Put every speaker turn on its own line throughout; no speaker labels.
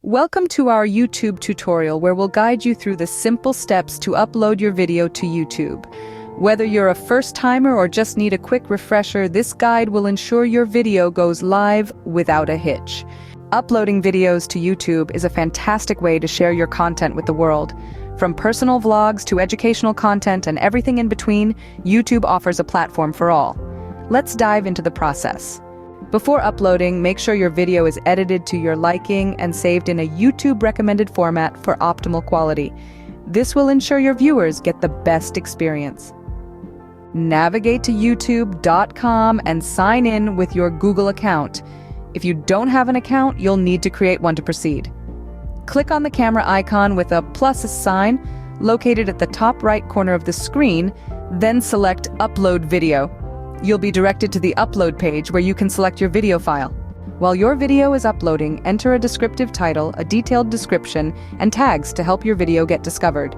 Welcome to our YouTube tutorial where we'll guide you through the simple steps to upload your video to YouTube. Whether you're a first-timer or just need a quick refresher, this guide will ensure your video goes live without a hitch. Uploading videos to YouTube is a fantastic way to share your content with the world. From personal vlogs to educational content and everything in between, YouTube offers a platform for all. Let's dive into the process. Before uploading, make sure your video is edited to your liking and saved in a YouTube-recommended format for optimal quality. This will ensure your viewers get the best experience. Navigate to youtube.com and sign in with your Google account. If you don't have an account, you'll need to create one to proceed. Click on the camera icon with a plus sign located at the top right corner of the screen, then select Upload Video. You'll be directed to the upload page where you can select your video file. While your video is uploading, enter a descriptive title, a detailed description, and tags to help your video get discovered.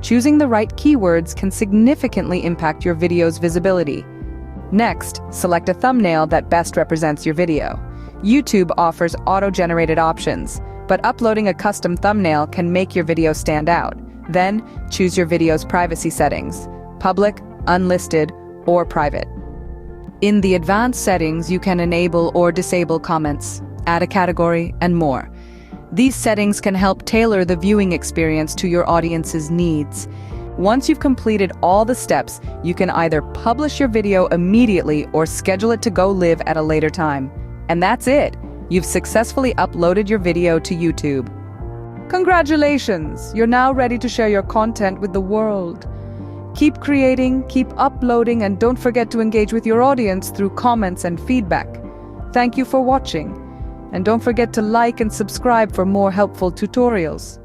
Choosing the right keywords can significantly impact your video's visibility. Next, select a thumbnail that best represents your video. YouTube offers auto-generated options, but uploading a custom thumbnail can make your video stand out. Then, choose your video's privacy settings: public, unlisted, or private. In the advanced settings, you can enable or disable comments, add a category, and more. These settings can help tailor the viewing experience to your audience's needs. Once you've completed all the steps, you can either publish your video immediately or schedule it to go live at a later time. And that's it! You've successfully uploaded your video to YouTube. Congratulations! You're now ready to share your content with the world. Keep creating, keep uploading, and don't forget to engage with your audience through comments and feedback. Thank you for watching, and don't forget to like and subscribe for more helpful tutorials.